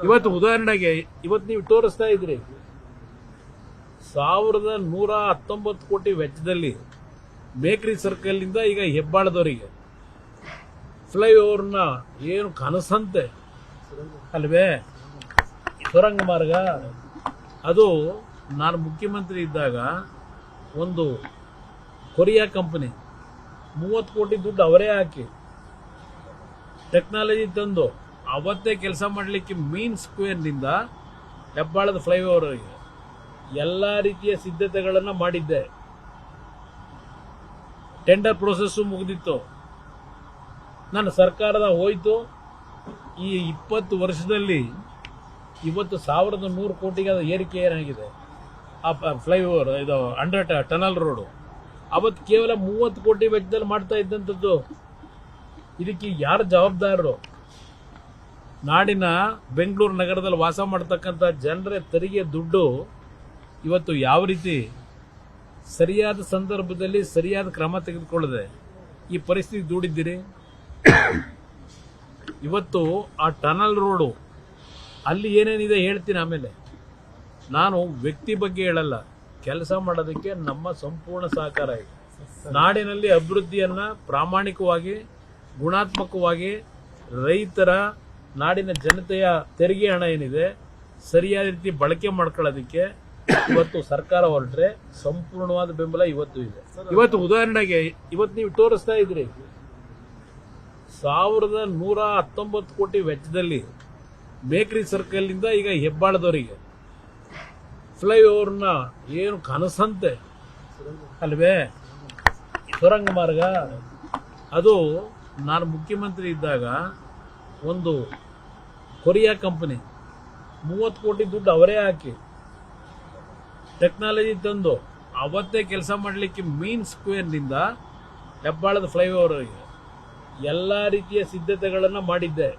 ಇವತ್ತು ಉದಾಹರಣೆಗೆ ಇವತ್ತು ನೀವು ತೋರಿಸ್ತಾ ಇದ್ರಿ 1119 ಕೋಟಿ ವೆಚ್ಚದಲ್ಲಿ ಬೇಕರಿ ಸರ್ಕಲ್ ಇಂದ ಈಗ ಹೆಬ್ಬಾಳದವರಿಗೆ ಫ್ಲೈಓವರ್ನ ಏನು ಕನಸಂತೆ ಅಲ್ವೇ ಸುರಂಗ ಮಾರ್ಗ. ಅದು ನಾನು ಮುಖ್ಯಮಂತ್ರಿ ಇದ್ದಾಗ ಒಂದು ಕೊರಿಯಾ ಕಂಪನಿ 30 ಕೋಟಿ ದುಡ್ಡು ಅವರೇ ಹಾಕಿ ಟೆಕ್ನಾಲಜಿ ತಂದು ಅವತ್ತೇ ಕೆಲಸ ಮಾಡಲಿಕ್ಕೆ ಮೀನ್ ಸ್ಕ್ವೇರ್ನಿಂದ ಹೆಬ್ಬಾಳದ ಫ್ಲೈಓವರ್ಗೆ ಎಲ್ಲ ರೀತಿಯ ಸಿದ್ಧತೆಗಳನ್ನು ಮಾಡಿದ್ದೆ. ಟೆಂಡರ್ ಪ್ರೋಸೆಸ್ಸು ಮುಗಿದಿತ್ತು. ನನ್ನ ಸರ್ಕಾರದ ಹೋಯ್ತು. ಈ 20 ವರ್ಷದಲ್ಲಿ ಇವತ್ತು 1100 ಕೋಟಿಗೆ ಅದು ಏರಿಕೆ ಏನಾಗಿದೆ ಆ ಫ್ಲೈಓವರ್, ಇದು ಅಂಡರ್ ಟನಲ್ ರೋಡು. ಅವತ್ತು ಕೇವಲ 30 ಕೋಟಿ ವೆಚ್ಚದಲ್ಲಿ ಮಾಡ್ತಾ ಇದ್ದಂಥದ್ದು. ಇದಕ್ಕೆ ಯಾರು ಜವಾಬ್ದಾರರು? ನಾಡಿನ ಬೆಂಗಳೂರು ನಗರದಲ್ಲಿ ವಾಸ ಮಾಡ್ತಕ್ಕಂಥ ಜನರ ತೆರಿಗೆ ದುಡ್ಡು ಇವತ್ತು ಯಾವ ರೀತಿ ಸರಿಯಾದ ಸಂದರ್ಭದಲ್ಲಿ ಸರಿಯಾದ ಕ್ರಮ ತೆಗೆದುಕೊಳ್ಳದೆ ಈ ಪರಿಸ್ಥಿತಿ ದೂಡಿದ್ದೀರಿ. ಇವತ್ತು ಆ ಟನಲ್ ರೋಡು ಅಲ್ಲಿ ಏನೇನಿದೆ ಹೇಳ್ತೀನಿ ಆಮೇಲೆ. ನಾನು ವ್ಯಕ್ತಿ ಬಗ್ಗೆ ಹೇಳಲ್ಲ, ಕೆಲಸ ಮಾಡೋದಕ್ಕೆ ನಮ್ಮ ಸಂಪೂರ್ಣ ಸಹಕಾರ ಇದೆ. ನಾಡಿನಲ್ಲಿ ಅಭಿವೃದ್ಧಿಯನ್ನ ಪ್ರಾಮಾಣಿಕವಾಗಿ ಗುಣಾತ್ಮಕವಾಗಿ ರೈತರ ನಾಡಿನ ಜನತೆಯ ತೆರಿಗೆ ಹಣ ಏನಿದೆ ಸರಿಯಾದ ರೀತಿ ಬಳಕೆ ಮಾಡ್ಕೊಳ್ಳೋದಕ್ಕೆ ಇವತ್ತು ಸರ್ಕಾರ ಹೊರಟ್ರೆ ಸಂಪೂರ್ಣವಾದ ಬೆಂಬಲ ಇವತ್ತು ಇದೆ. ಇವತ್ತು ಉದಾಹರಣೆಗೆ ಇವತ್ತು ನೀವು ತೋರಿಸ್ತಾ ಇದ್ರಿ 1119 ಕೋಟಿ ವೆಚ್ಚದಲ್ಲಿ ಬೇಕರಿ ಸರ್ಕಲ್ ಇಂದ ಈಗ ಹೆಬ್ಬಾಳದವರಿಗೆ ಫ್ಲೈಓವರ್ನ ಏನು ಕನಸಂತೆ ಅಲ್ವೇ ಸುರಂಗ ಮಾರ್ಗ. ಅದು ನಾನು ಮುಖ್ಯಮಂತ್ರಿ ಇದ್ದಾಗ ಒಂದು ಕೊರಿಯಾ ಕಂಪನಿ 30 ಕೋಟಿ ದುಡ್ಡು ಅವರೇ ಹಾಕಿ ಟೆಕ್ನಾಲಜಿ ತಂದು ಅವತ್ತೇ ಕೆಲಸ ಮಾಡಲಿಕ್ಕೆ ಮೀನ್ ಸ್ಕ್ವೇರ್ನಿಂದ ಹೆಬ್ಬಾಳದ ಫ್ಲೈಓವರ್ಗೆ ಎಲ್ಲ ರೀತಿಯ ಸಿದ್ಧತೆಗಳನ್ನು ಮಾಡಿದ್ದೆ.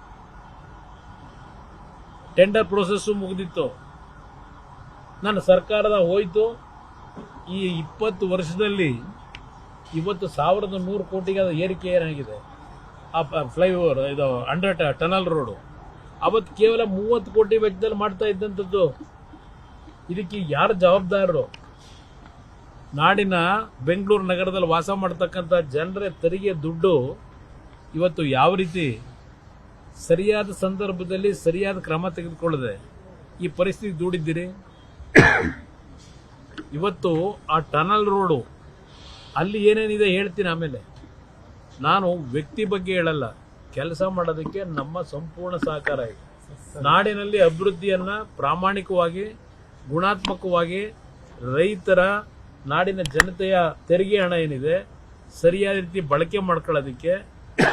ಟೆಂಡರ್ ಪ್ರೋಸೆಸ್ಸು ಮುಗಿದಿತ್ತು. ನನ್ನ ಸರ್ಕಾರದ ಹೋಯ್ತು. ಈ 20 ವರ್ಷದಲ್ಲಿ ಇವತ್ತು 1100 ಕೋಟಿಗೆ ಅದು ಏರಿಕೆ ಏನಾಗಿದೆ ಆ ಫ್ಲೈಓವರ್, ಇದು ಅಂಡರ್ ಟನಲ್ ರೋಡು. ಅವತ್ತು ಕೇವಲ 30 ಕೋಟಿ ವೆಚ್ಚದಲ್ಲಿ ಮಾಡ್ತಾ ಇದ್ದಂಥದ್ದು. ಇದಕ್ಕೆ ಯಾರು ಜವಾಬ್ದಾರರು? ನಾಡಿನ ಬೆಂಗಳೂರು ನಗರದಲ್ಲಿ ವಾಸ ಮಾಡ್ತಕ್ಕಂಥ ಜನರ ತೆರಿಗೆ ದುಡ್ಡು ಇವತ್ತು ಯಾವ ರೀತಿ ಸರಿಯಾದ ಸಂದರ್ಭದಲ್ಲಿ ಸರಿಯಾದ ಕ್ರಮ ತೆಗೆದುಕೊಳ್ಳದೆ ಈ ಪರಿಸ್ಥಿತಿ ದೂಡಿದ್ದೀರಿ. ಇವತ್ತು ಆ ಟನಲ್ ರೋಡು ಅಲ್ಲಿ ಏನೇನಿದೆ ಹೇಳ್ತೀನಿ ಆಮೇಲೆ. ನಾನು ವ್ಯಕ್ತಿ ಬಗ್ಗೆ ಹೇಳಲ್ಲ, ಕೆಲಸ ಮಾಡೋದಕ್ಕೆ ನಮ್ಮ ಸಂಪೂರ್ಣ ಸಹಕಾರ ಇದೆ. ನಾಡಿನಲ್ಲಿ ಅಭಿವೃದ್ಧಿಯನ್ನ ಪ್ರಾಮಾಣಿಕವಾಗಿ ಗುಣಾತ್ಮಕವಾಗಿ ರೈತರ ನಾಡಿನ ಜನತೆಯ ತೆರಿಗೆ ಹಣ ಏನಿದೆ ಸರಿಯಾದ ರೀತಿ ಬಳಕೆ ಮಾಡ್ಕೊಳ್ಳೋದಕ್ಕೆ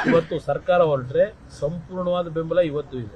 ಇವತ್ತು ಸರ್ಕಾರ ಹೊರಟ್ರೆ ಸಂಪೂರ್ಣವಾದ ಬೆಂಬಲ ಇವತ್ತು ಇದೆ.